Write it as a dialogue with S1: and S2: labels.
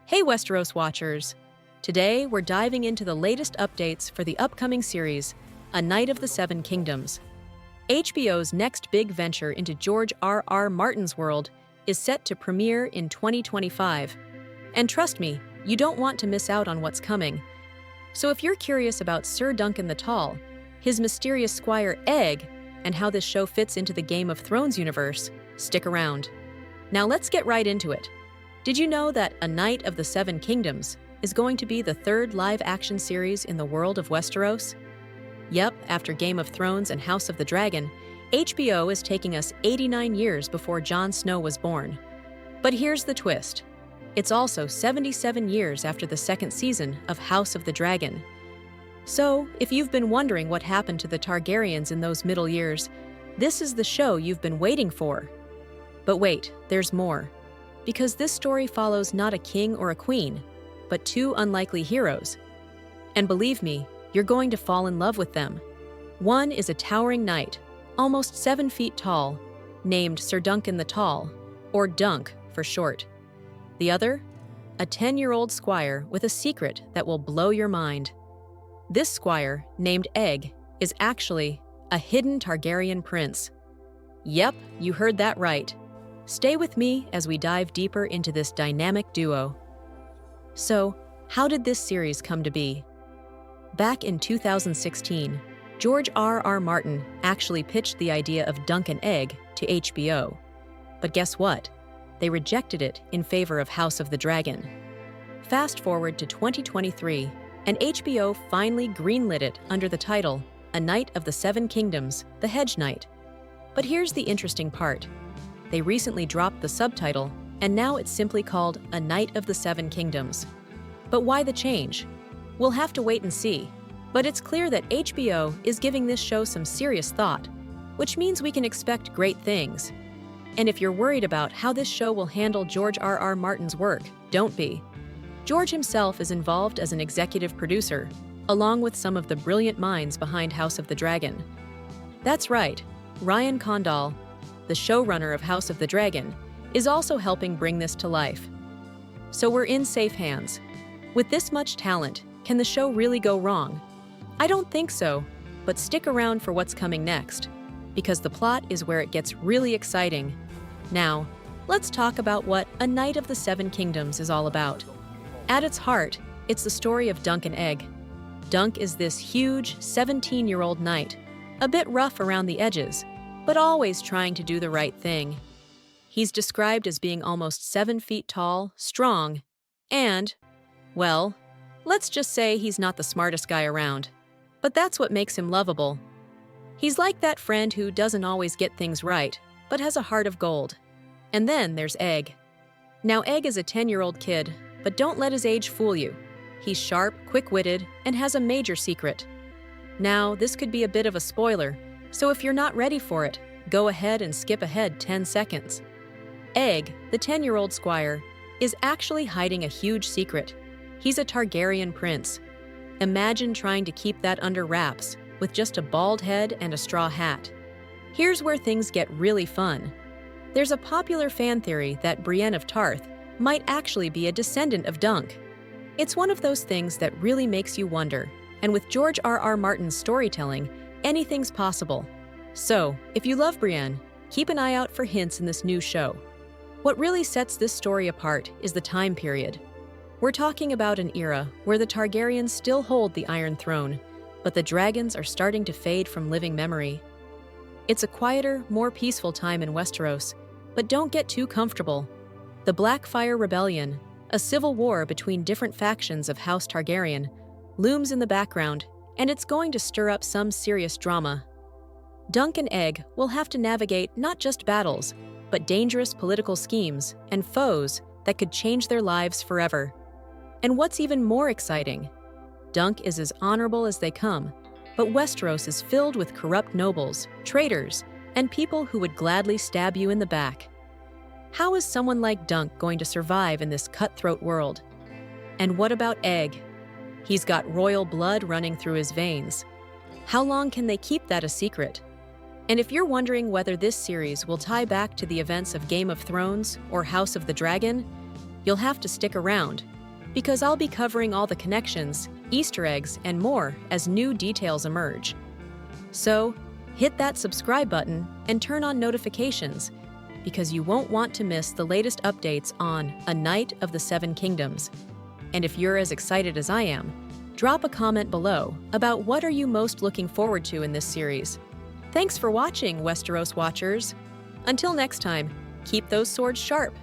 S1: Hey Westeros Watchers! Today we're diving into the latest updates for the upcoming series, A Knight of the Seven Kingdoms. HBO's next big venture into George R.R. Martin's world is set to premiere in 2025. And trust me, you don't want to miss out on what's coming. So if you're curious about Ser Duncan the Tall, his mysterious squire Egg, and how this show fits into the Game of Thrones universe, stick around. Now let's get right into it. Did you know that A Knight of the Seven Kingdoms is going to be the third live-action series in the world of Westeros? Yep, after Game of Thrones and House of the Dragon, HBO is taking us 89 years before Jon Snow was born. But here's the twist. It's also 77 years after the second season of House of the Dragon. So, if you've been wondering what happened to the Targaryens in those middle years, this is the show you've been waiting for. But wait, there's more. Because this story follows not a king or a queen, but two unlikely heroes. And believe me, you're going to fall in love with them. One is a towering knight, almost 7 feet tall, named Ser Duncan the Tall, or Dunk for short. The other? A 10-year-old squire with a secret that will blow your mind. This squire, named Egg, is actually a hidden Targaryen prince. Yep, you heard that right. Stay with me as we dive deeper into this dynamic duo. So, how did this series come to be? Back in 2016, George R.R. Martin actually pitched the idea of Dunk and Egg to HBO. But guess what? They rejected it in favor of House of the Dragon. Fast forward to 2023, and HBO finally greenlit it under the title A Knight of the Seven Kingdoms, The Hedge Knight. But here's the interesting part. They recently dropped the subtitle, and now it's simply called A Knight of the Seven Kingdoms. But why the change? We'll have to wait and see. But it's clear that HBO is giving this show some serious thought, which means we can expect great things. And if you're worried about how this show will handle George R.R. Martin's work, don't be. George himself is involved as an executive producer, along with some of the brilliant minds behind House of the Dragon. That's right, Ryan Condal, the showrunner of House of the Dragon, is also helping bring this to life. So we're in safe hands. With this much talent, can the show really go wrong? I don't think so, but stick around for what's coming next, because the plot is where it gets really exciting. Now, let's talk about what A Knight of the Seven Kingdoms is all about. At its heart, it's the story of Dunk and Egg. Dunk is this huge, 17-year-old knight, a bit rough around the edges, but always trying to do the right thing. He's described as being almost 7 feet tall, strong, and, well, let's just say he's not the smartest guy around. But that's what makes him lovable. He's like that friend who doesn't always get things right, but has a heart of gold. And then there's Egg. Now Egg is a 10-year-old kid, but don't let his age fool you. He's sharp, quick-witted, and has a major secret. Now, this could be a bit of a spoiler, so if you're not ready for it, go ahead and skip ahead 10 seconds. Egg, the 10-year-old squire, is actually hiding a huge secret. He's a Targaryen prince. Imagine trying to keep that under wraps with just a bald head and a straw hat. Here's where things get really fun. There's a popular fan theory that Brienne of Tarth might actually be a descendant of Dunk. It's one of those things that really makes you wonder, and with George R.R. Martin's storytelling, anything's possible. So, if you love Brienne, keep an eye out for hints in this new show. What really sets this story apart is the time period. We're talking about an era where the Targaryens still hold the Iron Throne, but the dragons are starting to fade from living memory. It's a quieter, more peaceful time in Westeros, but don't get too comfortable. The Blackfyre Rebellion, a civil war between different factions of House Targaryen, looms in the background, and it's going to stir up some serious drama. Dunk and Egg will have to navigate not just battles, but dangerous political schemes and foes that could change their lives forever. And what's even more exciting, Dunk is as honorable as they come, but Westeros is filled with corrupt nobles, traitors, and people who would gladly stab you in the back. How is someone like Dunk going to survive in this cutthroat world? And what about Egg? He's got royal blood running through his veins. How long can they keep that a secret? And if you're wondering whether this series will tie back to the events of Game of Thrones or House of the Dragon, you'll have to stick around, because I'll be covering all the connections, Easter eggs, and more as new details emerge. So, hit that subscribe button and turn on notifications, because you won't want to miss the latest updates on A Knight of the Seven Kingdoms. And if you're as excited as I am, drop a comment below about what are you most looking forward to in this series. Thanks for watching, Westeros Watchers! Until next time, keep those swords sharp